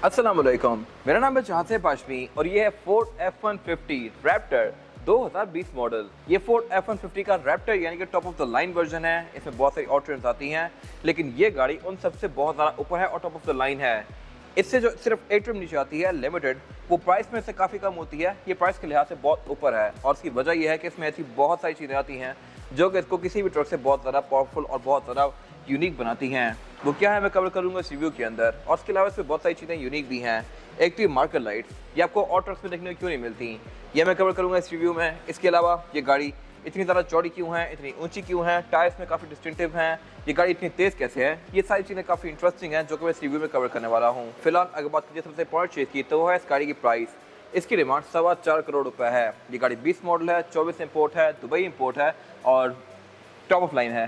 अस्सलाम वालेकुम, मेरा नाम है चाहते पाशमी और ये है फोर्ड F-150 रैप्टर 2020 मॉडल। ये फोर्ड F-150 का रैप्टर यानी कि top of the line version है। इसमें बहुत सारी ऑप्शंस आती हैं, लेकिन ये गाड़ी उन सबसे बहुत ज़्यादा ऊपर है और टॉप ऑफ द लाइन है। इससे जो सिर्फ एक ट्रिम नीचे आती है लिमिटेड, वो प्राइस में से काफ़ी कम होती है। ये प्राइस के लिहाज से बहुत ऊपर है और इसकी वजह यह है कि इसमें ऐसी बहुत सारी चीज़ें आती हैं जो कि इसको किसी भी ट्रक से बहुत ज़्यादा पावरफुल और बहुत ज़्यादा यूनिक बनाती हैं। वो क्या है मैं कवर करूंगा इस रिव्यू के अंदर, और इसके अलावा इसमें बहुत सारी चीज़ें यूनिक भी हैं। एक तो ये मार्कर लाइट्स, ये आपको और ट्रक्स में देखने को क्यों नहीं मिलती, ये मैं कवर करूंगा इस रिव्यू में। इसके अलावा ये गाड़ी इतनी ज़्यादा चौड़ी क्यों है, इतनी ऊंची क्यों है, टायर्स में काफ़ी डिस्टिंक्टिव हैं, ये गाड़ी इतनी तेज़ कैसे है, ये सारी चीज़ें काफ़ी इंटरेस्टिंग हैं जो कि मैं इस रिव्यू में कवर करने वाला हूँ। फिलहाल अगर बात कीजिए सबसे इंपॉर्टेंट चीज़ की, तो वो है इस गाड़ी की प्राइस। इसकी डिमांड 4.25 करोड़ रुपये है। ये गाड़ी 20 मॉडल है, 24 इंपोर्ट है, दुबई इंपोर्ट है और टॉप ऑफ लाइन है।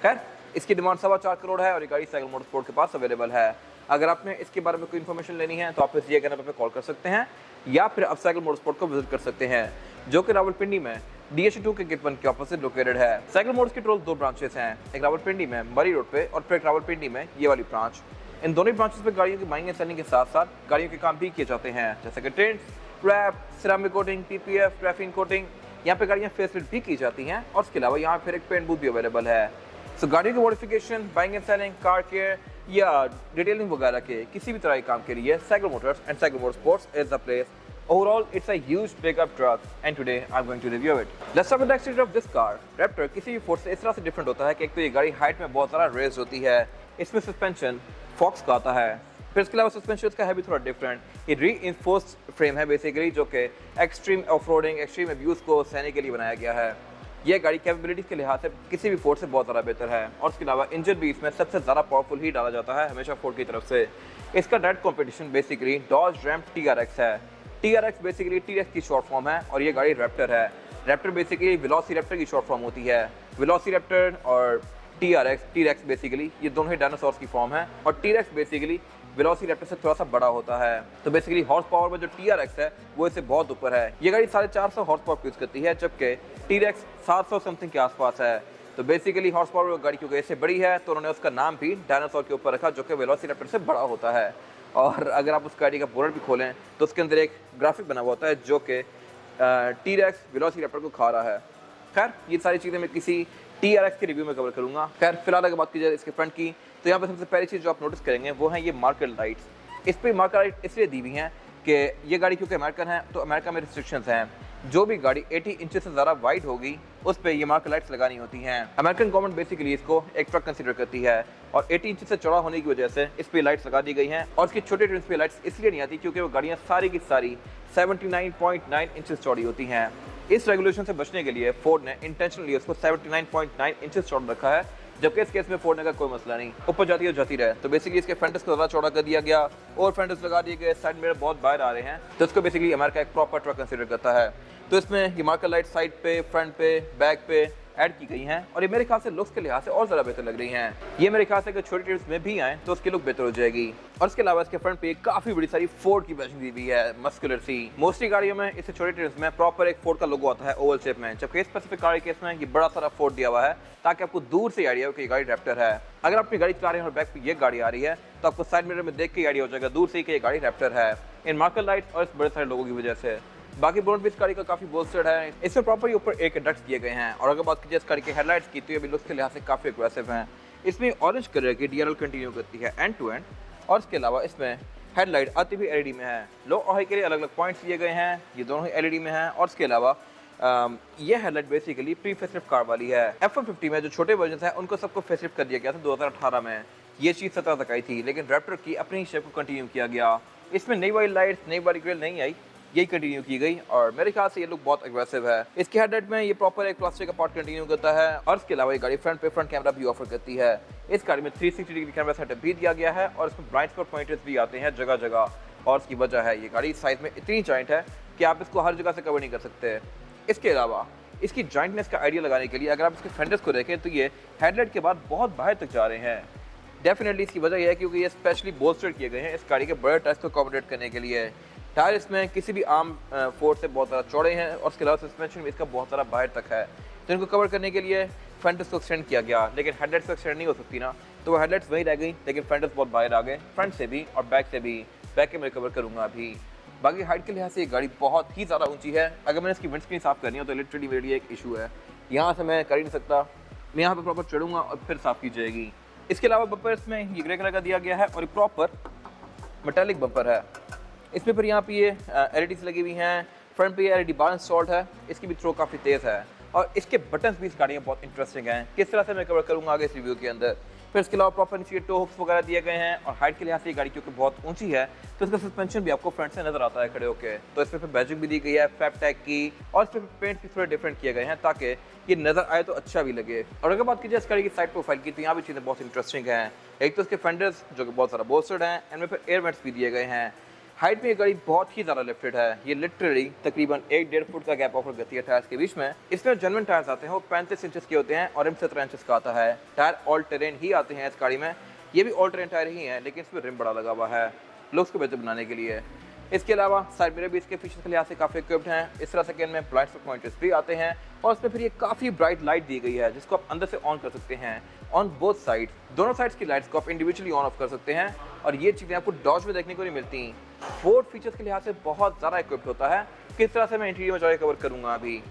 खैर, इसकी डिमांड 4.25 करोड़ है और ये गाड़ी साइकिल मोटरस्पोर्ट के पास अवेलेबल है। अगर आपने इसके बारे में कोई इन्फॉर्मेशन लेनी है तो आप इस दिए नंबर पर कॉल कर सकते हैं या फिर आप साइकिल मोटरस्पोर्ट को विजिट कर सकते हैं, जो कि रावलपिंडी में DH2 के गेट 1 के ऑपोजिट लोकेटेड है। साइकिल मोटर्स की टोटल 2 ब्रांचेस हैं, एक रावलपिंडी में मरी रोड पे और फिर एक रावलपिंडी में ये वाली ब्रांच। इन दोनों ब्रांचेस पे गाड़ियों की बाइंग एंड सेलिंग के साथ साथ गाड़ियों के काम भी किए जाते हैं, जैसे कि tent, wrap, ceramic coating, PPF, graphene coating. यहाँ पे गाड़ियाँ फेसलिफ्ट भी की जाती हैं और इसके अलावा यहाँ फिर एक पेंट बूथ भी अवेलेबल है। सो गाड़ियों की modification, buying and selling, car care या डिटेलिंग वगैरह के किसी भी तरह के काम के लिए cycle Motors and cycle motorsports is the place. Overall, it's a huge pickup truck, and today I'm going to review it. Let's start with the exterior of this car. Raptor किसी भी फोर्ड से इस तरह से different होता है कि एक तो ये गाड़ी हाइट में बहुत ज़्यादा रेज होती है। इसमें सस्पेंशन फॉक्स का आता है, फिर इसके अलावा सस्पेंशन इसका है भी थोड़ा डिफरेंट। ये रीइंफोर्स्ड फ्रेम है बेसिकली, जो कि एक्सट्रीम ऑफ-रोडिंग, एक्सट्रीम अब्यूज़ को सहने के लिए बनाया गया है। यह गाड़ी कैपेबिलिटीज़ के लिहाज से किसी भी फोर्ड से बहुत ज़्यादा बेहतर है और इसके अलावा इंजन भी इसमें सबसे ज़्यादा पावरफुल ही डाला जाता है हमेशा फोर्ड की तरफ से। इसका direct competition basically Dodge Ram TRX है। TRX बेसिकली T-Rex की शॉर्ट फॉर्म है और ये गाड़ी रैप्टर है। रैप्टर बेसिकली वेलोसिरैप्टर की शॉर्ट फॉर्म होती है। वेलोसिरैप्टर और T-Rex बेसिकली ये दोनों ही डायनासोर्स की फॉर्म है और T-Rex बेसिकली वेलोसिरैप्टर से थोड़ा सा बड़ा होता है। तो बेसिकली हॉर्स पावर में जो TRX है वो इससे बहुत ऊपर है। ये गाड़ी 450 हॉर्स पावर यूज़ करती है, जबकि T-Rex 700 समथिंग के आसपास है। तो बेसिकली हॉर्स पावर गाड़ी क्योंकि इससे बड़ी है तो उन्होंने उसका नाम भी डायनासोर के ऊपर रखा, जो कि वेलोसिरैप्टर से बड़ा होता है। और अगर आप उस गाड़ी का बोनट भी खोलें तो उसके अंदर एक ग्राफिक बना हुआ होता है जो कि T-Rex वेलोसिरैप्टर को खा रहा है। खैर, ये सारी चीज़ें मैं किसी TRX के रिव्यू में कवर करूँगा। खैर, फिलहाल अगर बात की जाए इसके फ्रंट की, तो यहाँ पर सबसे पहली चीज़ जो आप नोटिस करेंगे वो है ये मार्कर लाइट्स। इस पर मार्कर लाइट इसलिए दी हुई हैं कि ये गाड़ी क्योंकि अमेरिकन है तो अमेरिका में रिस्ट्रिक्शंस हैं। जो भी गाड़ी 80 इंच से ज़्यादा वाइड होगी उस पर ये मार्कर लाइट्स लगानी होती हैं। अमेरिकन गवर्नमेंट बेसिकली इसको एक ट्रक कंसीडर करती है और 80 इंच से चौड़ा होने की वजह से इस पर लाइट्स लगा दी गई हैं। और इसकी छोटे ट्रिम्स पे लाइट्स इसलिए नहीं आती क्योंकि वो गाड़ियाँ सारी की सारी 79.9 इंचेस चौड़ी होती हैं। इस रेगुलेशन से बचने के लिए फोर्ड ने इंटेंशनली उसको 79.9 इंचेस चौड़ा रखा है, जबकि इस केस में फोर्ड ने का कोई मसला नहीं, ऊपर जाती है जाती रहे। तो बेसिकली इसके फ्रंट्स को ज़्यादा चौड़ा कर दिया गया और फ्रंट्स लगा दिए गए, साइड मिरर बहुत बाहर आ रहे हैं, तो इसको बेसिकली अमेरिका एक प्रॉपर ट्रक कंसीडर करता है। तो इसमें ये मार्कर लाइट साइड पे, फ्रंट पे, बैक पे ऐड की गई हैं और ये मेरे ख्याल से लुक्स के लिहाज से और ज़्यादा बेहतर लग रही हैं। ये मेरे ख्याल से अगर छोटी ट्रिम्स में भी आए तो उसकी लुक बेहतर हो जाएगी। और इसके अलावा इसके फ्रंट पे काफ़ी बड़ी सारी फोर्ड की बैजिंग दी हुई है, मस्कुलर सी। मोस्टली गाड़ियों में इससे छोटी ट्रिम्स में प्रॉपर एक फोर्ड का लोगो आता है ओवल शेप में, जबकि स्पेसिफिक गाड़ी के इसमें ये बड़ा सारा फोर्ड दिया हुआ है ताकि आपको दूर से आइडिया हो कि ये गाड़ी रैप्टर है। अगर अपनी गाड़ी चला रहे हैं और बैक पे ये गाड़ी आ रही है तो आपको साइड मिरर में देख के आइडिया हो जाएगा दूर से कि ये गाड़ी रैप्टर है, इन मार्कर लाइट और इस बड़े सारे लोगों की वजह से। बाकी बोनट भी इस गाड़ी का काफ़ी बोल्स्टर्ड है। इसमें प्रॉपर ऊपर एक डक्ट्स दिए गए हैं। और अगर बात कीजिए इस गाड़ी के हेडलाइट्स की, तो ये भी लुक्स के लिहाज से काफ़ी एग्रेसिव हैं। इसमें ऑरेंज कलर की DRL कंटिन्यू करती है एंड टू एंड, और इसके अलावा इसमें हेडलाइट आती भी LED में है। लो और हाई के लिए अलग अलग पॉइंट्स दिए गए हैं, ये दोनों ही LED में हैं। और इसके अलावा ये headlight basically pre facelift car वाली है। F-150 में जो छोटे वर्जन हैं उनको सबको फेसलिफ्ट कर दिया गया था 2018 में, ये चीज़ 17 तक आई थी, लेकिन रैप्टर की अपनी शेप को कंटिन्यू किया गया। इसमें नई वाली लाइट्स, नई वाली ग्रिल नहीं आई, यही कंटिन्यू की गई और मेरे ख्याल से ये लुक बहुत एग्रेसिव है। इसके हेडलाइट में ये प्रॉपर एक प्लास्टिक का पार्ट कंटिन्यू करता है और इसके अलावा ये गाड़ी फ्रंट पे फ्रंट कैमरा भी ऑफर करती है। इस गाड़ी में 360 डिग्री कैमरा सेटअप भी दिया गया है और इसमें ब्लाइंड स्पॉट पॉइंटर्स भी आते हैं जगह जगह। और इसकी वजह है ये गाड़ी साइज में इतनी जॉइंट है कि आप इसको हर जगह से कवर नहीं कर सकते। इसके अलावा इसकी जॉइंटनेस का आइडिया लगाने के लिए अगर आप इसके फेंडर्स को देखें तो ये हेडलाइट के बाद बहुत बाहर तक जा रहे हैं। डेफिनेटली इसकी वजह यह है क्योंकि ये स्पेशली बोल्स्टर किए गए हैं इस गाड़ी के बड़े टायर्स को अकोमोडेट करने के लिए। टायर इसमें किसी भी आम फोर्ड से बहुत ज़्यादा चौड़े हैं और इसके अलावा सस्पेंशन इसका बहुत ज़्यादा बाहर तक है, तो इनको कवर करने के लिए फ्रंट को एक्सटेंड किया गया, लेकिन हेडलाइट्स को एक्सटेंड नहीं हो सकती ना, तो वो हेडलाइट्स वहीं रह गई, लेकिन फ्रंट्स बहुत बाहर आ गए, फ्रंट से भी और बैक से भी। बैक कैमरे कवर करूँगा अभी। बाकी हाइट के लिहाज से ये गाड़ी बहुत ही ज़्यादा ऊंची है। अगर मैंने इसकी विंड स्क्रीन साफ़ करनी हो तो लिटरली मेरे लिए एक इशू है, यहाँ से मैं कर ही नहीं सकता। मैं यहाँ पे प्रॉपर चढ़ूँगा और फिर साफ़ की जाएगी। इसके अलावा बम्पर्स में ये ग्रे कलर का दिया गया है और ये प्रॉपर मेटालिक बम्पर है। इसमें फिर यहाँ पे ये LEDs लगी हुई हैं। फ्रंट पे ये LED बार इंस्टॉल्ड है, इसकी भी थ्रो काफ़ी तेज़ है और इसके बटन्स भी इस गाड़ी में बहुत इंटरेस्टिंग हैं। किस तरह से मैं कवर करूँगा आगे इस रिव्यू के अंदर। फिर इसके अलावा प्रॉपर नीचे टो हुक्स वगैरह दिए गए हैं और हाइट के लिहाज से ये गाड़ी क्योंकि बहुत ऊंची है तो इसका सस्पेंशन भी आपको फ्रंट से नजर आता है खड़े होकर। तो इसमें फिर बैजिंग भी दी गई है फैबटेक की और इसमें पेंट भी थोड़े डिफरेंट किए गए हैं ताकि ये नजर आए तो अच्छा भी लगे। और अगर बात कीजिए इस गाड़ी की साइड प्रोफाइल की तो यहाँ भी चीज़ें बहुत इंटरेस्टिंग हैं। एक तो इसके फेंडर्स जो कि बहुत सारा बोस्टेड हैं, इनमें फिर एयर वेंट्स भी दिए गए हैं। हाइट में ये गाड़ी बहुत ही ज़्यादा लिफ्टेड है। ये लिटरली तकरीबन 1-1.5 फुट का गैप ऑफर करती है टायर्स के बीच में। इसमें जेन्युइन टायर्स आते हैं वो 35 इंचेस के होते हैं और रिम 17 इंचेस का आता है। टायर ऑल टेरेन ही आते हैं इस गाड़ी में। ये भी ऑल टेरेन टायर ही हैं लेकिन इसमें रिम बड़ा लगा हुआ है लुक्स को बेहतर बनाने के लिए। इसके अलावा साइड मिरर भी इसके फीचर्स के लिहाज से काफ़ी इक्विप्ड हैं। इस तरह से कि इनमें ब्लाइंड स्पॉट पॉइंटर्स भी आते हैं और इसमें फिर ये काफ़ी ब्राइट लाइट दी गई है जिसको आप अंदर से ऑन कर सकते हैं ऑन बोथ साइड। दोनों साइड्स की लाइट्स को आप इंडिविजुअली ऑन ऑफ कर सकते हैं और ये चीज़ें आपको डॉज में देखने को नहीं मिलती। फोर्ड फीचर्स के लिहाज से बहुत ज़्यादा इक्विप्ड होता है। किस तरह से मैं इंटीरियर में जाके कवर करूँगा अभी।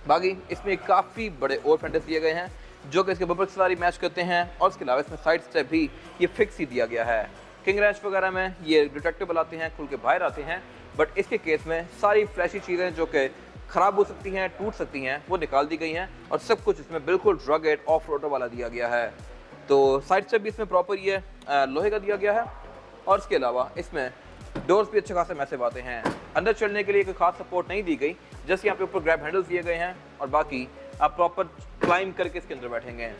बाकी इसमें काफ़ी बड़े और फेंडर्स दिए गए हैं जो कि इसके बम्पर से सारी मैच करते हैं और इसके अलावा इसमें साइड स्टेप भी ये फिक्स ही दिया गया है। किंग रैश वगैरह में ये रिट्रैक्टेबल आते हैं, खुल के बाहर आते हैं, बट इसके केस में सारी फ्लैशी चीज़ें जो कि ख़राब हो सकती हैं, टूट सकती हैं, वो निकाल दी गई हैं और सब कुछ इसमें बिल्कुल रगेड ऑफ रोड वाला दिया गया है। तो साइड स्टेप भी इसमें प्रॉपर ये लोहे का दिया गया है और इसके अलावा इसमें डोर्स भी अच्छे खासे मैसिव आते हैं। अंदर चढ़ने के लिए कोई खास सपोर्ट नहीं दी गई, जैसे यहाँ पे ऊपर ग्रैब हैंडल्स दिए गए हैं और बाकी आप प्रॉपर क्लाइंब करके इसके अंदर बैठेंगे।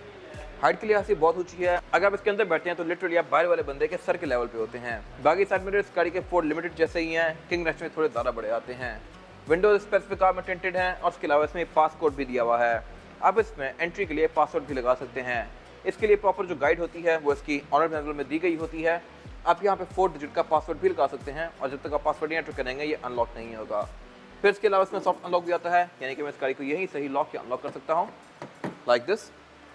हाइट के लिहाज से बहुत ऊंची है। अगर आप इसके अंदर बैठते हैं तो लिटरली आप बाहर वाले बंदे के सर के लेवल पे होते हैं। बाकी साइड मिरर इस गाड़ी के फोर्ड लिमिटेड जैसे ही हैं, किंग रश में थोड़े ज़्यादा बड़े आते हैं। विंडोज स्पेसिफिक कार में टिंटेड हैं और इसके अलावा इसमें पासकोड भी दिया हुआ है। आप इसमें एंट्री के लिए पासवर्ड भी लगा सकते हैं। इसके लिए प्रॉपर जो गाइड होती है वो इसकी ऑनर मैनुअल में दी गई होती है। आप यहाँ पे 4 डिजिट का पासवर्ड भी लगा सकते हैं और जब तक आप पासवर्ड नहीं एंटर करेंगे ये अनलॉक नहीं होगा। फिर इसके अलावा इसमें सॉफ्ट अनलॉक भी आता है, यानी कि मैं इस गाड़ी को यही सही लॉक या अनलॉक कर सकता हूँ लाइक दिस।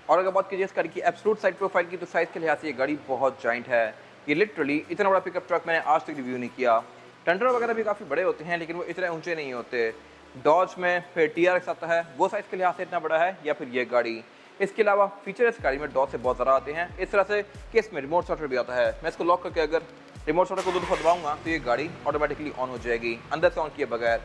और अगर बात कीजिए इस गाड़ी की एब्सोल्यूट साइड प्रोफाइल की तो साइज़ के लिहाज से ये गाड़ी बहुत जाइंट है। ये लिटरली इतना बड़ा पिकअप ट्रक मैंने आज तक रिव्यू नहीं किया। टंडर वगैरह भी काफ़ी बड़े होते हैं लेकिन वो इतने ऊंचे नहीं होते। डॉज में फिर TRX आता है, वो साइज़ के लिहाज से इतना बड़ा है या फिर ये गाड़ी। इसके अलावा फीचर इस गाड़ी में डॉज से बहुत ज़्यादा आते हैं इस तरह से कि इसमें रिमोट स्टार्टर भी आता है। मैं इसको लॉक करके अगर रिमोट स्टार्टर को 2 दफ़ा दबाऊंगा तो ये गाड़ी ऑटोमेटिकली ऑन हो जाएगी अंदर से ऑन किए बगैर।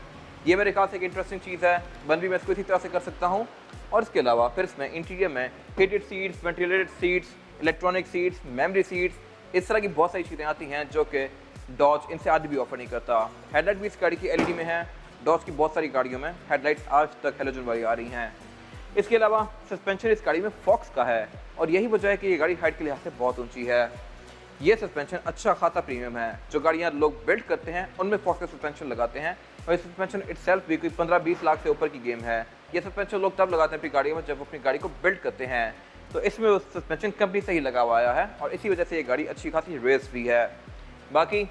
ये मेरे ख्याल से एक इंटरेस्टिंग चीज़ है। बंद भी मैं इसको इसी तरह से कर सकता हूँ। और इसके अलावा फिर इसमें इंटीरियर में heated seats, ventilated seats, electronic seats, memory seats, इस तरह की बहुत सारी चीज़ें आती हैं जो कि डॉज इनसे आदि भी ऑफर नहीं करता। हेडलाइट भी इस गाड़ी की LED में है। डॉज की बहुत सारी गाड़ियों में हेडलाइट्स आज तक हेलोजन वाली आ रही हैं। इसके अलावा सस्पेंशन इस गाड़ी में फॉक्स का है और यही वजह है कि ये गाड़ी हाइट के लिहाज से बहुत ऊंची है। ये सस्पेंशन अच्छा खासा प्रीमियम है। जो गाड़ियाँ लोग बिल्ड करते हैं उनमें फॉक्स का सस्पेंशन लगाते हैं और ये सस्पेंशन इटसेल्फ भी कोई 15-20 लाख से ऊपर की गेम है। ये सस्पेंशन लोग तब लगाते हैं अपनी गाड़ियों में जब अपनी गाड़ी को बिल्ड करते हैं, तो इसमें वो सस्पेंशन कंपनी से ही लगा हुआ आया है और इसी वजह से ये गाड़ी अच्छी खासी रेस भी है। बाकी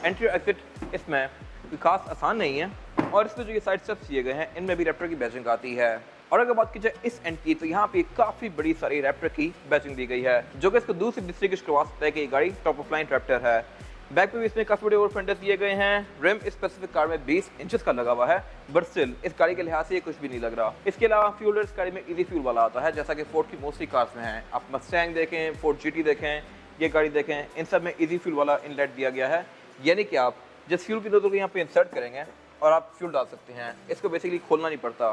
एंट्री एग्जिट इसमें कोई खास आसान नहीं है और इसमें जो ये साइड स्टेप्स दिए गए हैं इनमें भी रैप्टर की बैजिंग आती है। और अगर बात की जाए इस एंड की तो यहाँ पे काफ़ी बड़ी सारी रैप्टर की बैजिंग दी गई है जो कि इसको दूसरी डिस्ट्रिक्ट करवा सकता है कि ये गाड़ी टॉप ऑफ लाइन रैप्टर है। बैक पे भी इसमें काफ़ी बड़े ओवर फेंडर्स दिए गए हैं। रिम स्पेसिफिक कार में 20 इंचेस का लगा हुआ है बट स्टिल इस गाड़ी के लिहाज से ये कुछ भी नहीं लग रहा। इसके अलावा फ्यूल इस गाड़ी में इजी फ्यूल वाला आता है जैसा कि फोर्ड की मोस्टली कार्स में है। आप मस्टैंग देखें, फोर्ड GT देखें, ये गाड़ी देखें, इन सब में इजी फ्यूल वाला इनलेट दिया गया है, यानी कि आप जिस फ्यूल की नोजल को यहाँ पे इंसर्ट करेंगे और आप फ्यूल डाल सकते हैं। इसको बेसिकली खोलना नहीं पड़ता,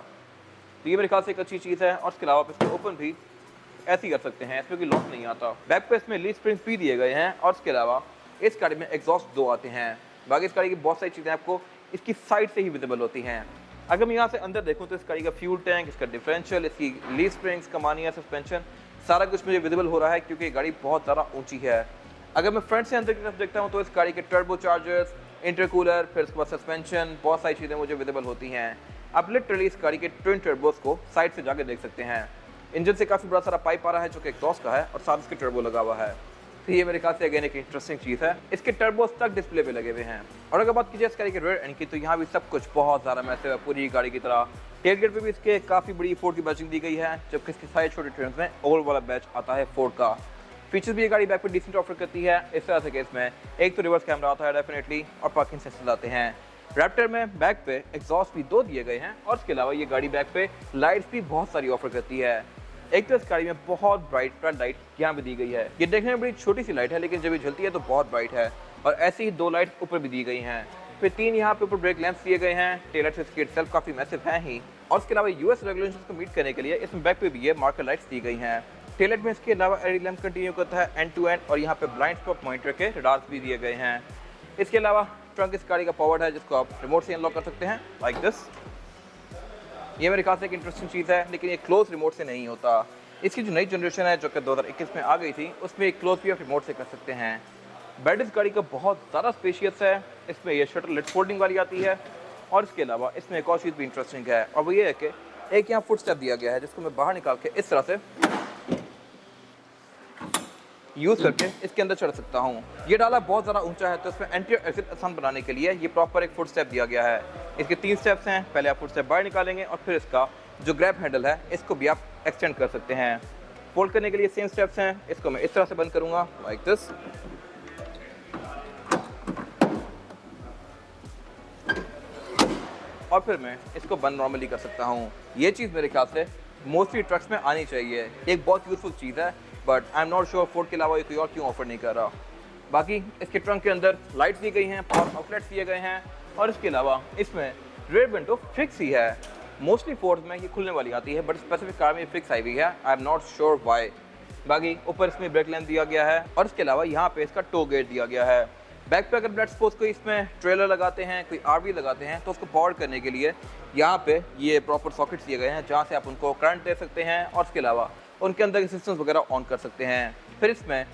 तो ये मेरे ख्याल से एक अच्छी चीज़ है। और इसके अलावा आप इसको ओपन भी ऐसे ही कर सकते हैं, इसमें कोई लॉक नहीं आता। बैक पे इसमें लीफ स्प्रिंग्स भी दिए गए हैं और इसके अलावा इस गाड़ी में एग्जॉस्ट 2 आते हैं। बाकी इस गाड़ी की बहुत सारी चीज़ें आपको इसकी साइड से ही विजिबल होती हैं। अगर मैं यहाँ से अंदर देखूँ तो इस गाड़ी का फ्यूल टैंक, इसका डिफरेंशियल, इसकी लीफ स्प्रिंग्स, कमानिया, सस्पेंशन, सारा कुछ मुझे विजिबल हो रहा है क्योंकि ये गाड़ी बहुत ज़्यादा ऊँची है। अगर मैं फ्रंट से अंदर की तरफ देखता हूँ तो इस गाड़ी के टर्बो चार्जर्स, इंटरकूलर, फिर उसके बाद सस्पेंशन, बहुत सारी चीज़ें मुझे विजिबल होती हैं। आप लिटरली इस गाड़ी के ट्विन टर्बोस को साइड से जाके देख सकते हैं। इंजन से काफ़ी बड़ा सारा पाइप आ रहा है जो कि एग्जॉस्ट का है और साथ इसके टर्बो लगा हुआ है, तो ये मेरे ख्याल से अगेन एक इंटरेस्टिंग चीज़ है। इसके टर्बोस तक डिस्प्ले पे लगे हुए हैं। और अगर बात कीजिए इस गाड़ी के रेयर एंड की तो यहाँ भी सब कुछ बहुत ज़्यादा मैसिव है पूरी गाड़ी की तरह। टेलगेट पे भी इसके काफ़ी बड़ी फोर्ड की बैचिंग दी गई है जबकि इसके सारे छोटे ट्रिम्स में ओवल वाला बैच आता है फोर्ड का। फीचर्स भी ये गाड़ी बैक पे डिसेंट ऑफर करती है इस तरह से कि इसमें एक तो रिवर्स कैमरा आता है डेफिनेटली और पार्किंग सेंसर्स आते हैं। रैप्टर में बैक पे एग्जॉस्ट भी 2 दिए गए हैं और इसके अलावा ये गाड़ी बैक पे लाइट्स भी बहुत सारी ऑफर करती है। एक तो इस गाड़ी में बहुत ब्राइट फ्रंट लाइट यहाँ पे दी गई है। ये देखने में बड़ी छोटी सी लाइट है लेकिन जब ये जलती है तो बहुत ब्राइट है और ऐसी ही 2 लाइट्स ऊपर भी दी गई हैं। फिर 3 यहाँ पे ऊपर ब्रेक लैंप्स दिए गए हैं। टेल लाइट्स इटसेल्फ काफी मैसिव है ही और इसके अलावा यूएस रेगुलेशंस को मीट करने के लिए इसमें बैक पे भी ये मार्कर लाइट्स दी गई हैं। टेल लाइट में इसके अलावा एलईडी लैंप कंटिन्यू करता है एंड टू एंड और यहाँ पे ब्लाइंड स्पॉट मॉनिटर के रडार्स भी दिए गए हैं। इसके अलावा ट्रंक इस गाड़ी का पावर्ड है जिसको आप रिमोट से अनलॉक कर सकते हैं लाइक दिस। ये मेरे ख्याल से एक इंटरेस्टिंग चीज़ है लेकिन ये क्लोज रिमोट से नहीं होता। इसकी जो नई जनरेशन है जो कि 2021 में आ गई थी उसमें एक क्लोज भी आप रिमोट से कर सकते हैं। बेड इस गाड़ी का बहुत ज़्यादा स्पेशियस है। इसमें ये शटर लिड फोल्डिंग वाली आती है और इसके अलावा इसमें एक और चीज़ भी इंटरेस्टिंग है और वो ये है कि एक यहाँ फुट स्टेप दिया गया है जिसको मैं बाहर निकाल के इस तरह से यूज़ करके इसके अंदर चढ़ सकता हूँ। ये डाला बहुत ज़्यादा ऊंचा है तो इसमें एंट्री और एग्जिट आसान बनाने के लिए ये प्रॉपर एक फुट स्टेप दिया गया है। इसके 3 स्टेप्स हैं। पहले आप फुट स्टेप बाहर निकालेंगे और फिर इसका जो ग्रैब हैंडल है इसको भी आप एक्सटेंड कर सकते हैं। फोल्ड करने के लिए सेम स्टेप्स हैं। इसको मैं इस तरह से बंद करूँगा लाइक दिस और फिर मैं इसको बंद नॉर्मली कर सकता हूँ। ये चीज़ मेरे ख्याल से मोस्टली ट्रक्स में आनी चाहिए। एक बहुत यूजफुल चीज़ है but I am not sure Ford के अलावा ये कोई और क्यों ऑफर नहीं कर रहा। बाकी इसके ट्रंक के अंदर लाइट्स दी गई हैं, पावर आउटलेट्स दिए गए हैं और इसके अलावा इसमें रेयर विंडो फिक्स ही है। मोस्टली फोर्ड में ये खुलने वाली आती है बट स्पेसिफिक कार में फिक्स आई हुई है। I am not sure why. बाकी ऊपर इसमें ब्रेक लैंप दिया गया है और इसके अलावा यहाँ पे इसका टो गेट दिया गया है। बैक पे अगर ब्लड सपोज कोई इसमें ट्रेलर लगाते हैं, कोई आरवी लगाते हैं तो उसको पावर करने के लिए यहाँ पे ये प्रॉपर सॉकेट्स दिए गए हैं जहाँ से आप उनको करंट दे सकते हैं और इसके अलावा उनके अंदर के सिस्टम्स वगैरह ऑन कर सकते हैं। फिर इसमें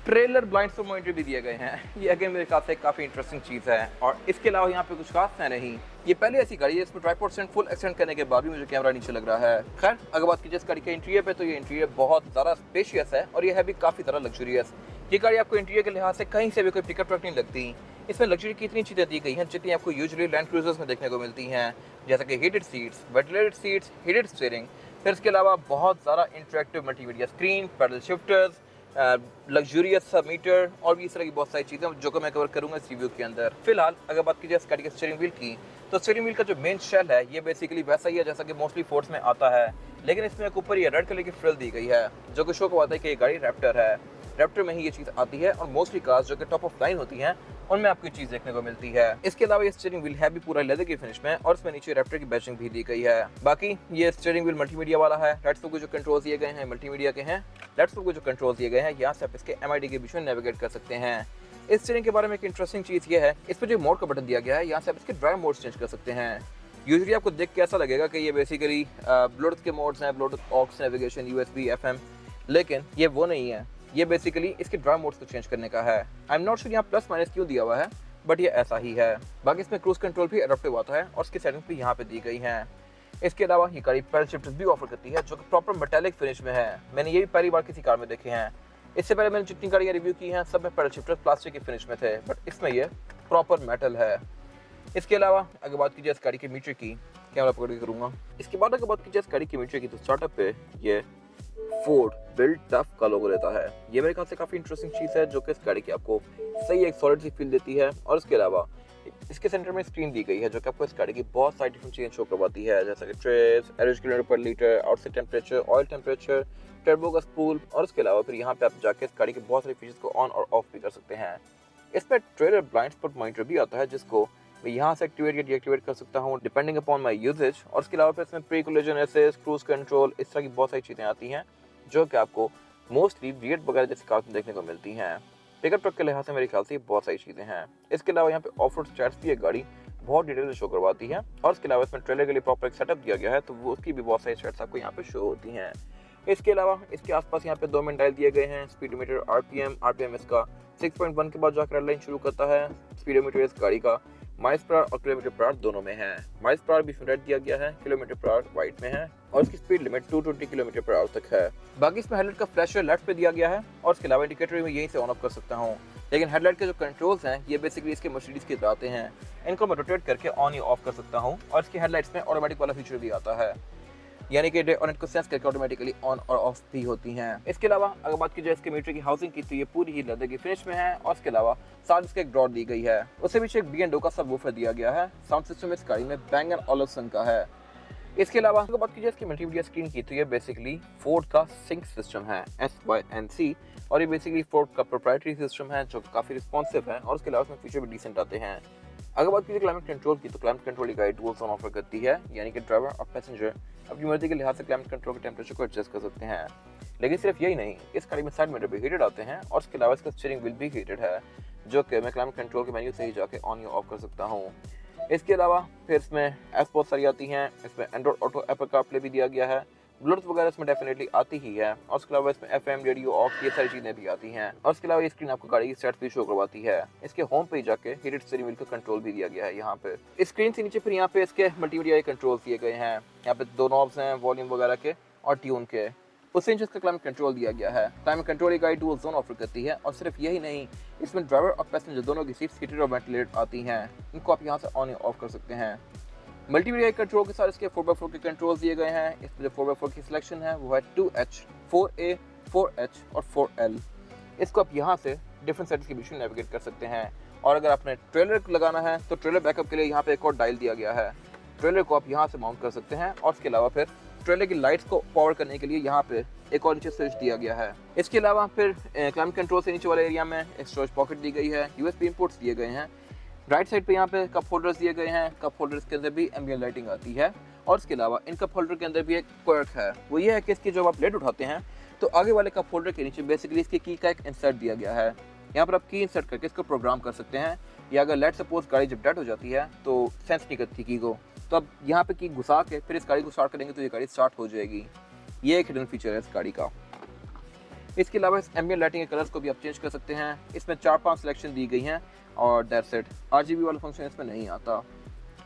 ट्रेलर ब्लाइंड स्पॉट मॉनिटर भी दिए गए हैं। ये अगेन मेरे ख्याल से काफ़ी इंटरेस्टिंग चीज़ है और इसके अलावा यहाँ पे कुछ खास है नहीं। ये पहले ऐसी गाड़ी है इसमें ट्राइपॉड स्टैंड फुल एक्सटेंड करने के बाद भी मुझे कैमरा नीचे लग रहा है। खैर अगर बात की जिस गाड़ी के इंटीरियर पे तो ये इंटीरियर बहुत ज़्यादा स्पेशियस है और ये है भी काफ़ी ज़्यादा लग्जरियस। ये गाड़ी आपको इंटीरियर के लिहाज से कहीं से भी कोई पिकअप ट्रक नहीं लगती। इसमें लग्जरी की इतनी चीज़ें दी गई हैं जितनी आपको यूजुअली लैंड क्रूजर्स में देखने को मिलती हैं, जैसे कि heated seats, ventilated seats, heated steering. फिर इसके अलावा बहुत सारा interactive multimedia screen, paddle shifters, luxurious सा मीटर और भी इस तरह की बहुत सारी चीज़ें जो कि मैं कवर करूँगा इस रिव्यू के अंदर। फिलहाल अगर बात कीजिए इस गाड़ी के स्टीयरिंग व्हील की तो स्टीयरिंग व्हील का जो मेन शेल है ये बेसिकली वैसा ही है जैसा कि मोस्टली फोर्ड्स में आता है, लेकिन इसमें एक ऊपर ये रेड कलर की फ्रिल दी गई है जो कि शो करवाता है कि ये गाड़ी रैप्टर है। रैप्टर में ही ये चीज़ आती है और मोस्टली कार्स जो कि टॉप ऑफ लाइन होती हैं उनमें आपको ये चीज़ देखने को मिलती है। इसके अलावा ये स्टीयरिंग व्हील है भी पूरा लेदर की फिनिश में और इसमें नीचे रैप्टर की बैचिंग भी दी गई है। बाकी ये स्टीयरिंग व्हील मल्टीमीडिया वाला है। राइट साइड को जो कंट्रोल्स दिए गए हैं मल्टीमीडिया के हैं, लेफ्ट साइड को जो कंट्रोल्स दिए गए हैं यहाँ से आप इसके MID के बीच में नेविगेट कर सकते हैं। इस स्टीयरिंग के बारे में एक इंटरेस्टिंग चीज़ ये है इस पर जो मोड का बटन दिया गया है यहाँ से आप इसके ड्राइव मोड चेंज कर सकते हैं। यूजुअली आपको देख के ऐसा लगेगा कि ये बेसिकली ब्लूटूथ के मोड्स हैं, Bluetooth aux navigation, USB, FM, लेकिन ये वो नहीं है। ये बेसिकली इसके ड्राइव मोड्स को चेंज करने का है। आई एम नॉट श्योर यहाँ प्लस माइनस क्यों दिया हुआ है बट ये ऐसा ही है। बाकी इसमें क्रूज कंट्रोल भी एडप्टिव आता है और इसकी सेटिंग्स भी यहाँ पे दी गई हैं। इसके अलावा ये गाड़ी पैडल शिफ्टर्स भी ऑफर करती है जो कि प्रॉपर मेटालिक फिनिश में है। मैंने ये भी पहली बार किसी कार में देखे हैं। इससे पहले मैंने जितनी गाड़ियाँ रिव्यू की हैं सब में पैडल शिफ्टर्स प्लास्टिक की फिनिश में थे बट इसमें ये प्रॉपर मेटल है। इसके अलावा अगर बात कीजिए इस गाड़ी के मीटर की, कैमरा पकड़ के करूँगा। इसके बाद अगर बात कीजिए इस गाड़ी के मीटर की तो स्टार्टअप पे ये फोर्ड बिल्ड टफ का लोगो रहता है। ये मेरे ख्याल से काफ़ी इंटरेस्टिंग चीज़ है जो कि इस गाड़ी की आपको सही एक सॉलिड सी फील देती है। और इसके अलावा इसके सेंटर में स्क्रीन दी गई है जो कि आपको इस गाड़ी की बहुत सारी डिफरेंट चीज़ें शो करवाती है, जैसा कि ट्रेस, एवरेज किलोमीटर पर litre, outside temperature, oil temperature, turbo का स्पूल और इसके अलावा फिर यहाँ पे आप जाके इस गाड़ी के बहुत सारे फीचर्स को ऑन और ऑफ भी कर सकते हैं। इसमें ट्रेलर ब्लाइंड स्पॉट मॉनिटर भी आता है जिसको मैं यहाँ से एक्टिवेट या डीएक्टिवेट कर सकता हूँ डिपेंडिंग अपॉन माई यूजेज। और इसके अलावा फिर इसमें pre collision assist, cruise control, इस तरह की बहुत सारी चीज़ें आती हैं जो कि आपको मोस्टली V8 वगैरह जैसी कार में देखने को मिलती हैं। पिकअप ट्रक के लिहाज से मेरे ख्याल से बहुत सारी चीज़ें हैं। इसके अलावा यहाँ पे ऑफ रोड स्टैट्स भी एक गाड़ी बहुत डिटेल से शो करवाती है और इसके अलावा इसमें ट्रेलर के लिए प्रॉपर एक सेटअप दिया गया है तो वो उसकी भी बहुत सारी स्टैट्स आपको यहाँ पे शो होती हैं। इसके अलावा इसके आसपास यहाँ पे 2 मिनट डायल दिए गए हैं। स्पीडोमीटर, RPM इसका 6.1 के बाद जाकर रेड लाइन शुरू करता है। स्पीडोमीटर इस गाड़ी का माइल्स पर और किलोमीटर पर दोनों में है। माइल्स पर भी रेड दिया गया है, किलोमीटर पर वाइट में है और इसकी स्पीड लिमिट 220 किलोमीटर पर तक है। बाकी इसमें हेडलाइट का फ्लैशर लेफ्ट पे दिया गया है और इसके अलावा इंडिकेटर में यहीं से ऑन ऑफ कर सकता हूँ, लेकिन हेडलाइट के जो कंट्रोल्स हैं ये बेसिकली इसके मर्सिडीज के आते हैं। इनको मैं रोटेट करके ऑन या ऑफ कर सकता हूँ और इसके हेडलाइट्स में ऑटोमेटिक वाला फीचर भी आता है। यानी कि डे और नाइट को सेंस करके ऑटोमेटिकली ऑन और ऑफ भी होती हैं। इसके अलावा अगर बात की जाए इसके मीटर की हाउसिंग की तो ये पूरी ही लेदर की फिनिश में है और इसके अलावा साथ इसके एक ड्रॉर दी गई है। उससे पीछे एक B&O का सबवूफर दिया गया है। साउंड सिस्टम इस गाड़ी में Bang & Olufsen का है। इसके अलावा अगर बात की जाए इसकी मल्टीमीडिया स्क्रीन की तो ये बेसिकली फोर्ड का सिंक सिस्टम है SYNC और ये बेसिकली फोर्ड का प्रोप्राइटरी सिस्टम है जो काफ़ी रिस्पॉन्सिव है और उसके अलावा इसमें फीचर भी डिसेंट आते हैं। अगर बात कीजिए क्लाइमेट कंट्रोल की तो क्लाइमेट कंट्रोल की गाड़ी डुअल जोन ऑफर करती है, यानी कि ड्राइवर और पैसेंजर अपनी मर्जी के लिहाज से क्लाइमेट कंट्रोल के टेम्परेचर को एडजस्ट कर सकते हैं। लेकिन सिर्फ यही नहीं, इस गाड़ी में साइड मिरर भी हीटेड आते हैं और उसके अलावा इसका स्टीयरिंग व्हील भी हीटेड है जो कि मैं क्लाइमेट कंट्रोल के मेन्यू से ही जाके ऑन या ऑफ कर सकता हूँ। इसके अलावा फिर इसमें ऐप्स बहुत सारी आती हैं। इसमें एंड्रॉइड ऑटो, एप्पल कारप्ले भी दिया गया है, ब्लूटूथ वगैरह इसमें डेफिनेटली आती ही है और उसके अलावा इसमें FM रेडियो ऑफ ये सारी चीज़ें भी आती हैं और उसके अलावा ये स्क्रीन आपको गाड़ी की स्टैट्स भी शो करवाती है। इसके होम पे जाके हीटेड स्टीयरिंग व्हील का कंट्रोल भी दिया गया है यहाँ पे। इस स्क्रीन से नीचे फिर यहाँ पे इसके मल्टीमीडिया कंट्रोल दिए गए हैं। यहाँ पे 2 नॉब्स हैं वॉल्यूम वगैरह के और ट्यून के। उससे नीचे इसका क्लाइमेट कंट्रोल दिया गया है। क्लाइमेट कंट्रोल गाड़ी डुअल जोन ऑफर करती है और सिर्फ यही नहीं, इसमें ड्राइवर और पैसेंजर दोनों की सीट्स हीटेड और वेंटिलेटेड आती हैं। इनको आप यहाँ से ऑन या ऑफ कर सकते हैं। मल्टीमीडिया कंट्रोल के साथ इसके 4x4 के कंट्रोल दिए गए हैं। इसमें जो 4x4 की सिलेक्शन है वो है 2H, 4A, 4H और 4L। इसको आप यहाँ से डिफरेंट सेटिंग्स के बीच में नेविगेट कर सकते हैं और अगर आपने ट्रेलर लगाना है तो ट्रेलर बैकअप के लिए यहाँ पे एक और डायल दिया गया है। ट्रेलर को आप यहाँ से माउंट कर सकते हैं और इसके अलावा फिर ट्रेलर की लाइट्स को पावर करने के लिए यहाँ पे एक और नीचे स्विच दिया गया है। इसके अलावा फिर क्लाइमेट कंट्रोल से नीचे वाले एरिया में एक स्टोरेज पॉकेट दी गई है, USB इंपोर्ट्स दिए गए हैं। राइट साइड पे यहाँ पे कप होल्डर्स दिए गए हैं। कप होल्डर्स के अंदर भी एम्बिएंट लाइटिंग आती है और इसके अलावा इन कप होल्डर के अंदर भी एक क्वर्क है, वो ये है कि इसकी जब आप लेट उठाते हैं तो आगे वाले कप होल्डर के नीचे बेसिकली इसकी की का एक इंसर्ट दिया गया है। यहाँ पर आप की इंसर्ट करके इसको प्रोग्राम कर सकते हैं या अगर लेट सपोज गाड़ी जब डेड हो जाती है तो सेंस नहीं करती की को, तो आप यहाँ पे की घुसा के फिर इस गाड़ी को स्टार्ट करेंगे तो ये गाड़ी स्टार्ट हो जाएगी। ये एक हिडन फीचर है इस गाड़ी का। इसके अलावा इस एम्बिएंट लाइटिंग के कलर्स को भी आप चेंज कर सकते हैं। इसमें 4-5 सिलेक्शन दी गई हैं और दैट्स इट। RGB वाला फंक्शन इसमें नहीं आता।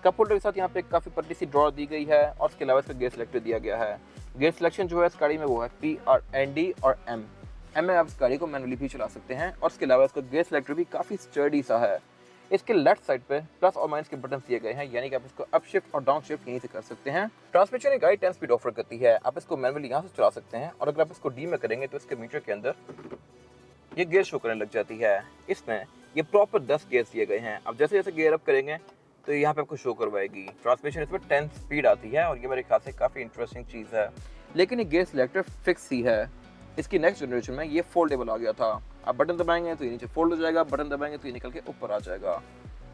कप होल्डर के साथ यहाँ पे काफ़ी पतली सी ड्रॉर दी गई है और इसके अलावा इसका गेयर सिलेक्टर दिया गया है। गेयर सिलेक्शन जो है इस गाड़ी में वो है P और ND और M में आप इस गाड़ी को मैनुअली भी चला सकते हैं और इसके अलावा इसका गेयर सिलेक्टर भी काफ़ी स्टर्डी सा है। इसके लेफ्ट साइड पे प्लस और माइनस के बटन दिए गए हैं, यानी कि आप इसको अप शिफ्ट और डाउन शिफ्ट यहीं से कर सकते हैं। ट्रांसमिशन एक गाड़ी 10 स्पीड ऑफर करती है। आप इसको मैनुअली यहाँ से चला सकते हैं और अगर आप इसको डी में करेंगे तो इसके मीटर के अंदर ये गियर शो करने लग जाती है। इसमें ये प्रॉपर 10 गियर्स दिए गए हैं। अब जैसे जैसे गियर अप करेंगे तो यहाँ पे आपको शो करवाएगी। ट्रांसमिशन इसमें 10 स्पीड आती है और ये मेरे ख्याल से काफ़ी इंटरेस्टिंग चीज़ है। लेकिन ये गियर सिलेक्टर फिक्स ही है। इसकी नेक्स्ट जनरेशन में ये फोल्डेबल आ गया था। आप बटन दबाएंगे तो ये नीचे फोल्ड हो जाएगा, बटन दबाएंगे तो ये निकल के ऊपर आ जाएगा।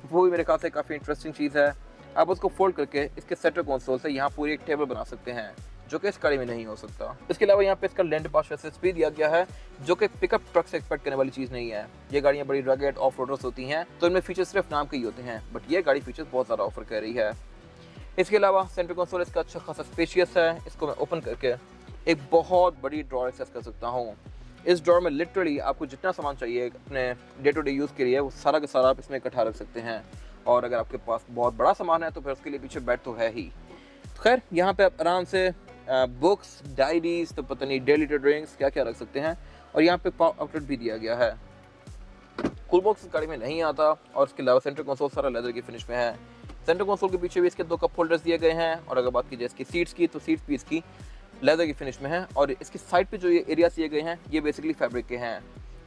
वो भी मेरे ख्याल से काफ़ी इंटरेस्टिंग चीज़ है। आप उसको फोल्ड करके इसके सेंटर कंसोल से यहाँ पूरी एक टेबल बना सकते हैं जो कि इस गाड़ी में नहीं हो सकता। इसके अलावा यहाँ पे इसका लैंड पास SSP दिया गया है जो कि पिकअप ट्रक से एक्सपेक्ट करने वाली चीज़ नहीं है। ये गाड़ियाँ बड़ी रगेड ऑफ रोडर्स होती हैं तो इनमें फीचर सिर्फ नाम के ही होते हैं, बट ये गाड़ी फीचर्स बहुत ज़्यादा ऑफर कर रही है। इसके अलावा सेंटर कंसोल इसका अच्छा खासा स्पेशियस है। इसको मैं ओपन करके एक बहुत बड़ी ड्रॉर एक्सेस कर सकता हूँ। इस ड्रॉर में लिटरली आपको जितना सामान चाहिए अपने डे टू डे यूज़ के लिए वो सारा का सारा आप इसमें इकट्ठा रख सकते हैं। और अगर आपके पास बहुत बड़ा सामान है तो फिर उसके लिए पीछे बेड तो है ही। खैर यहाँ पे आप आराम से बुक्स, डायरीज, तो पता नहीं डेली ड्रिंक्स क्या क्या रख सकते हैं। और यहाँ पे पावर आउटलेट भी दिया गया है। कूल बॉक्स इस गाड़ी में नहीं आता और इसके अलावा सेंटर कंसोल सारा लेदर की फिनिश में है। सेंटर कंसोल के पीछे भी इसके 2 कप होल्डर्स दिए गए हैं और अगर बात की जाए इसकी सीट्स की तो सीट्स भी इसकी लेदर की फिनिश में है। और इसकी साइड पे जो ये एरियाज दिए गए हैं ये बेसिकली फैब्रिक के हैं।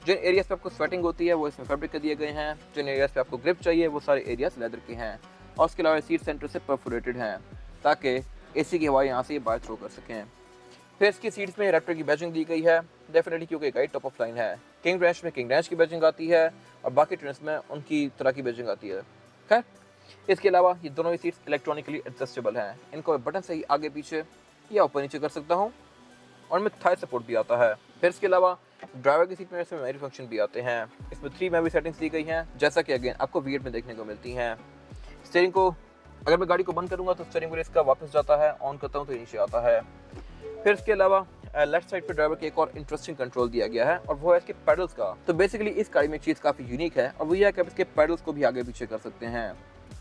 जिन एरियाज पे आपको स्वेटिंग होती है वो इसमें फैब्रिक के दिए गए हैं। जिन एरियाज पे आपको ग्रिप चाहिए वो सारे एरियाज लेदर के हैं और उसके अलावा सीट सेंटर से परफोरेटेड हैं ताकि AC की हवा यहाँ से ये बाहर थ्रो कर सकें। फिर इसकी सीट्स में रैप्टर की बैजिंग दी गई है डेफिनेटली क्योंकि गाड़ी टॉप ऑफ लाइन है। किंग रैश में किंग रैश की बैजिंग आती है और बाकी ट्रेंड्स में उनकी तरह की बैजिंग आती है। खैर इसके अलावा ये दोनों ही सीट्स इलेक्ट्रॉनिकली एडजस्टेबल हैं। इनको बटन से ही आगे पीछे या ऊपर नीचे कर सकता हूँ और में थाई सपोर्ट भी आता है। फिर इसके अलावा ड्राइवर की सीट में इसमें मेमोरी फंक्शन भी आते हैं। इसमें 3 मेमोरी सेटिंग्स दी गई हैं जैसा कि अगेन आपको V8 में देखने को मिलती हैं। स्टीयरिंग को अगर मैं गाड़ी को बंद करूंगा तो स्टीयरिंग व्हील इसका वापस जाता है, ऑन करता हूं तो नीचे आता है। फिर इसके अलावा लेफ्ट साइड पे ड्राइवर के एक और इंटरेस्टिंग कंट्रोल दिया गया है और वो है इसके पेडल्स का। तो बेसिकली इस गाड़ी में एक चीज़ काफ़ी यूनिक है और वो ये है कि आप इसके पेडल्स को भी आगे पीछे कर सकते हैं।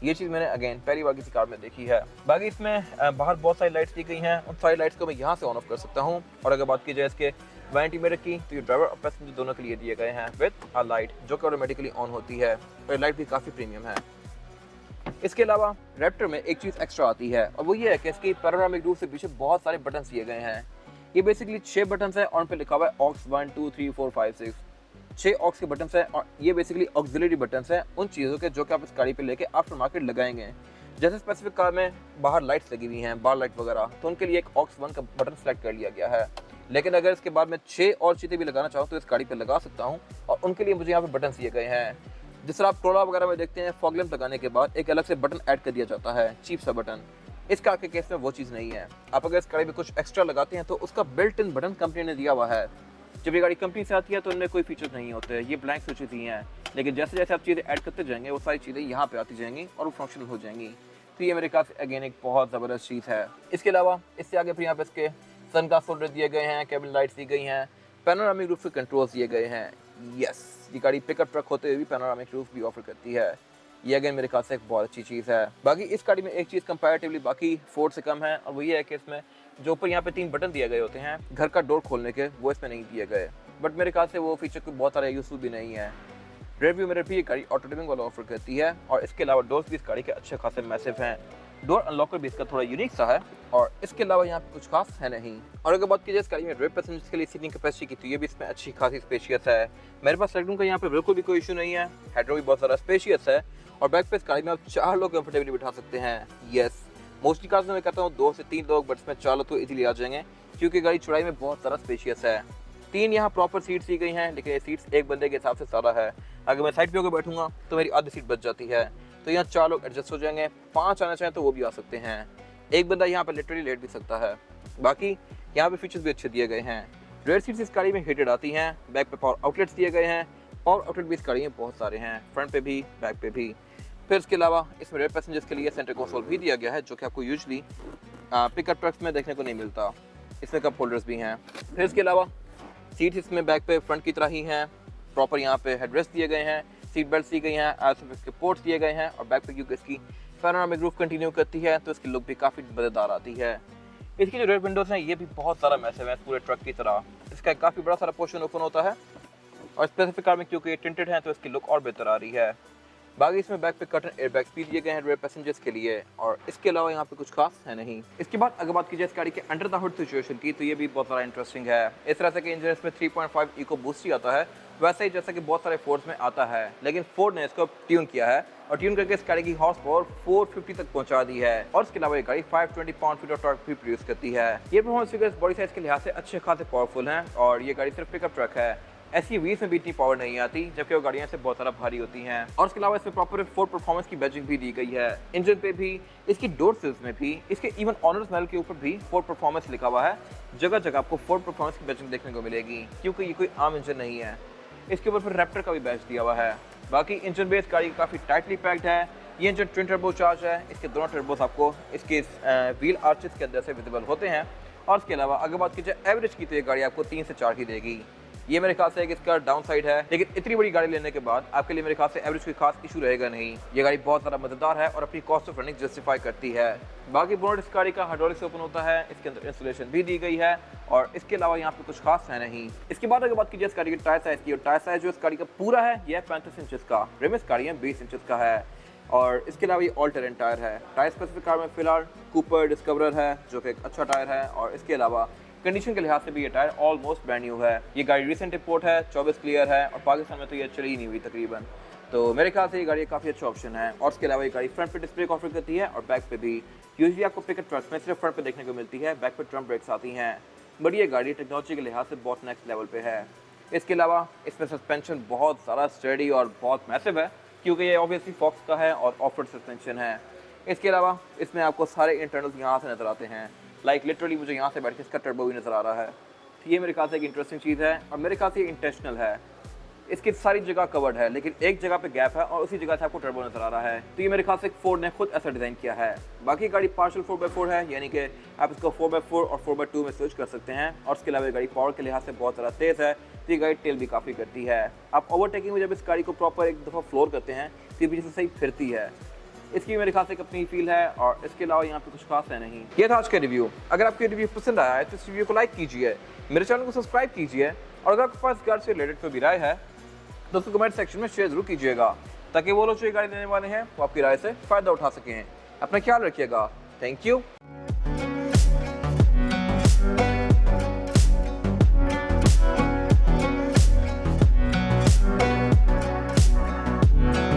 ये चीज़ मैंने अगेन पहली बार किसी कार में देखी है। बाकी इसमें बाहर बहुत सारी लाइट्स दी गई हैं, उन सारी लाइट्स को मैं यहाँ से ऑन ऑफ कर सकता हूँ। और अगर बात की जाए इसके वैनिटी मिरर की तो ये ड्राइवर और पैसेंजर दोनों के लिए दिए गए हैं विद अ लाइट जो कि ऑटोमेटिकली ऑन होती है और लाइट भी काफ़ी प्रीमियम है। इसके अलावा रैप्टर में एक चीज़ एक्स्ट्रा आती है और वो ये है कि इसकी पैनोरामिक रूफ से पीछे बहुत सारे बटन दिए गए हैं। ये बेसिकली 6 बटन है और उन पे लिखा हुआ है ऑक्स 1 2 3 4 5 6। 6 ऑक्स के बटन है और ये बेसिकली ऑक्सिलरी बटन है उन चीज़ों के जो कि आप इस गाड़ी पे लेके आफ्टर मार्केट लगाएंगे। जैसे स्पेसिफिक कार में बाहर लाइट्स लगी हुई हैं, बार लाइट वगैरह, तो उनके लिए एक ऑक्स 1 का बटन सेलेक्ट कर लिया गया है। लेकिन अगर इसके बाद मैं 6 और चीज़ें भी लगाना चाहूँ तो इस गाड़ी पे लगा सकता हूँ और उनके लिए मुझे यहाँ पे बटन दिए गए हैं। जिस तरह आप कोरोला वगैरह में देखते हैं, फॉग लैंप लगाने के बाद एक अलग से बटन ऐड कर दिया जाता है, चीप सा बटन। इस कार के केस में वो चीज़ नहीं है। आप अगर इस गाड़ी में कुछ एक्स्ट्रा लगाते हैं तो उसका बिल्ट इन बटन कंपनी ने दिया हुआ है। जब ये गाड़ी कंपनी से आती है तो इनमें कोई फीचर्स नहीं होते, ये ब्लैंक स्विचेस ही हैं। लेकिन जैसे जैसे आप चीज़ें ऐड करते जाएंगे वो सारी चीज़ें यहाँ पे आती जाएंगी और वो फंक्शनल हो जाएंगी। तो ये मेरे ख्याल से अगेन एक बहुत ज़बरदस्त चीज़ है। इसके अलावा इससे आगे फिर यहाँ पे इसके सन ग्लास होल्डर दिए गए हैं, केबिन लाइट्स दी गई हैं, पैनोरामिक रूफ के कंट्रोल्स दिए गए हैं। यस, ये गाड़ी पिकअप ट्रक होते हुए भी पैनोरामिक रूफ भी ऑफर करती है। ये अगेन मेरे ख्याल से एक बहुत अच्छी चीज़ है। बाकी इस गाड़ी में एक चीज़ कंपैरेटिवली बाकी फोर्ड से कम है और वो ये है कि इसमें जो ऊपर यहाँ पे 3 बटन दिए गए होते हैं घर का डोर खोलने के, वो इसमें नहीं दिए गए। बट मेरे ख्याल से वो फीचर कोई बहुत सारा यूजफुल भी नहीं है। रेयर व्यू मिरर भी ये गाड़ी ऑटो डिमिंग वाला ऑफर करती है और इसके अलावा डोर्स भी इस गाड़ी के अच्छे खासे मैसिव हैं। डोर अनलॉकर भी इसका थोड़ा यूनिक सा है और इसके अलावा यहाँ पे कुछ खास है नहीं। और अगर बात की जाए इस गाड़ी में रेयर पैसेंजर्स के लिए सीटिंग कैपेसिटी की, तो ये भी इसमें अच्छी खासी स्पेशियस है। मेरे पास लेगरूम का यहाँ पे बिल्कुल भी कोई इशू नहीं है, हेडरूम भी बहुत सारा स्पेशियस है और बैक पे इस गाड़ी में आप 4 लोग कंफर्टेबली बिठा सकते हैं। यस, मोस्टली कार्स में मैं कहता हूँ 2 से 3 लोग, बट इसमें 4 लोग तो इजीली आ जाएंगे क्योंकि गाड़ी चौड़ाई में बहुत सारा स्पेशियस है। 3 यहाँ प्रॉपर सीट्स दी गई हैं, लेकिन ये सीट्स एक बंदे के हिसाब से ज़्यादा है। अगर मैं साइड पे होकर बैठूंगा तो मेरी आधी सीट बच जाती है, तो यहाँ 4 लोग एडजस्ट हो जाएंगे। 5 आना चाहें तो वो भी आ सकते हैं। एक बंदा यहाँ पर लिटरली लेट भी सकता है। बाकी यहाँ पे फीचर्स भी अच्छे दिए गए हैं। रेयर सीट्स इस गाड़ी में हीटेड आती हैं, बैक पे पावर आउटलेट्स दिए गए हैं। पावर आउटलेट भी इस गाड़ी में बहुत सारे हैं, फ्रंट पे भी, बैक पे भी। फिर इसके अलावा इसमें रेयर पैसेंजर्स के लिए सेंटर कंसोल भी दिया गया है, जो कि आपको यूजली पिकअप ट्रक्स में देखने को नहीं मिलता। इसमें कप होल्डर्स भी हैं। फिर इसके अलावा सीट्स इसमें बैक पे फ्रंट की तरह ही हैं। प्रॉपर यहाँ पे हेडरेस्ट दिए गए हैं, सीट बेल्ट दी गई हैं, इसके पोर्ट्स दिए गए हैं और बैक पे क्योंकि इसकी पैनोरामिक रूफ कंटिन्यू करती है तो इसकी लुक भी काफ़ी मज़ेदार आती है। इसकी जो रेयर विंडोज़ हैं ये भी बहुत सारा मैसिव है पूरे ट्रक की तरह। इसका काफ़ी बड़ा सारा पोर्शन ओपन होता है और स्पेसिफिक कार में क्योंकि ये टिंटेड है तो इसकी लुक और बेहतर आ रही है। बाकी इसमें बैक पे कर्टन एयरबैग्स भी दिए गए हैं रेयर पैसेंजर्स के लिए और इसके अलावा यहाँ पे कुछ खास है नहीं। इसके बाद अगर बात की जाए इस गाड़ी के अंडर द हुड सिचुएशन की, तो ये भी बहुत सारा इंटरेस्टिंग है। इस तरह से कि इंजन इसमें 3.5 इको बूस्ट ही आता है, वैसे ही जैसा कि बहुत सारे फोर्ड्स में आता है, लेकिन फोर्ड ने इसको ट्यून किया है और ट्यून करके इस गाड़ी की हॉर्स पावर 450 तक पहुंचा दी है। और इसके अलावा ये गाड़ी 520 पाउंड फीट ऑफ टॉर्क भी प्रोड्यूस करती है। ये परफॉर्मेंस फिगर्स बॉडी साइज के लिहाज से अच्छे खासे पावरफुल हैं और ये गाड़ी सिर्फ पिकअप ट्रक है। SUVs में भी इतनी पावर नहीं आती, जबकि वो गाड़ियां से बहुत सारा भारी होती हैं। और इसके अलावा इसमें प्रॉपर फोर्ड परफॉर्मेंस की बैजिंग भी दी गई है, इंजन पे भी, इसकी डोर सिल्स में भी, इसके इवन ऑनर्स महल के ऊपर भी फोर्ड परफॉर्मेंस लिखा हुआ है। जगह जगह आपको फोर्ड परफॉर्मेंस की बैजिंग देखने को मिलेगी क्योंकि ये कोई आम इंजन नहीं है। इसके ऊपर फिर रैप्टर का भी बैच दिया हुआ है। बाकी इंजन बेस गाड़ी काफ़ी टाइटली पैक्ड है। ये इंजन ट्विन टर्बो चार्ज है, इसके दोनों टर्बोस आपको इसके व्हील आर्चेस के अंदर से विजिबल होते हैं। और इसके अलावा अगर बात की जाए एवरेज की, तो ये गाड़ी आपको 3 से 4 ही देगी। ये मेरे ख्याल से एक इसका डाउन साइड है, लेकिन इतनी बड़ी गाड़ी लेने के बाद आपके लिए मेरे ख्याल से एवरेज कोई खास इशू रहेगा नहीं। ये गाड़ी बहुत ज़्यादा मजेदार है और अपनी कॉस्ट ऑफ रनिंग जस्टिफाई करती है। बाकी बोनट इस गाड़ी का हाइड्रोलिक से ओपन होता है, इसके अंदर इंसुलेशन भी दी गई है और इसके अलावा यहाँ पे कुछ खास है नहीं। इसके बाद अगर बात कीजिए इस गाड़ी के टायर साइज की, और टायर साइज जो इस गाड़ी का पूरा है यह 35 इंचेस का, रिम इस गाड़ी में 20 इंचेस का है। और इसके अलावा ये ऑल टेरेन टायर है। टायर स्पेसिफिक कार में फिलहाल कूपर डिस्कवरर है जो कि एक अच्छा टायर है और इसके अलावा कंडीशन के लिहाज से भी ये टायर ऑलमोस्ट ब्रांड न्यू है। ये गाड़ी रिसेंट इंपोर्ट है, 24 क्लियर है और पाकिस्तान में तो ये चली ही नहीं हुई तकरीबन। तो मेरे ख्याल से ये गाड़ी काफ़ी अच्छा ऑप्शन है। और इसके अलावा ये गाड़ी फ्रंट पे डिस्प्ले ऑफर करती है और बैक पे भी। यूजुअली आपको पिकअप ट्रक्स में सिर्फ फ्रंट पे देखने को मिलती है, बैक पे ड्रम ब्रेक्स आती हैं। बट ये गाड़ी टेक्नोलॉजी के लिहाज से बहुत नेक्स्ट लेवल पे है। इसके अलावा इसमें सस्पेंशन बहुत सारा स्टडी और बहुत मैसिव है क्योंकि ये ऑब्वियसली फॉक्स का है और ऑफ रोड सस्पेंशन है। इसके अलावा इसमें आपको सारे इंटरनल्स यहाँ से नजर आते हैं, लाइक लिटरली मुझे यहाँ से बैठ के इसका टर्बो भी नजर आ रहा है। तो ये मेरे ख्याल से एक इंटरेस्टिंग चीज़ है और मेरे ख्याल से इंटेंशनल है। इसकी सारी जगह कवर्ड है लेकिन एक जगह पे गैप है और उसी जगह से आपको टर्बो नजर आ रहा है। तो ये मेरे ख्याल से फोर्ड ने खुद ऐसा डिज़ाइन किया है। बाकी गाड़ी पार्शियल 4x4 है, यानी कि आप इसको 4x4 और 4x2 में स्विच कर सकते हैं। और इसके अलावा गाड़ी पावर के लिहाज से बहुत ज़्यादा तेज़ है, तो ये गाड़ी टेल भी काफ़ी करती है। आप ओवरटेकिंग में जब इस गाड़ी को प्रॉपर एक दफ़ा फ्लोर करते हैं तो ये पीछे से सही फिरती है। इसकी मेरे ख्याल से एक अपनी फील है और इसके अलावा यहाँ पे कुछ खास है नहीं। ये था आज का रिव्यू। अगर आपको रिव्यू पसंद आया है तो इस रिव्यू को लाइक कीजिए, मेरे चैनल को सब्सक्राइब कीजिए और अगर आपके पास कार से रिलेटेड कोई भी राय है तो उसको कमेंट सेक्शन में शेयर जरूर कीजिएगा। ताकि वो लोग जो ये गाड़ी लेने वाले हैं वो आपकी राय से फ़ायदा उठा सकें। अपना ख्याल रखिएगा। Thank you.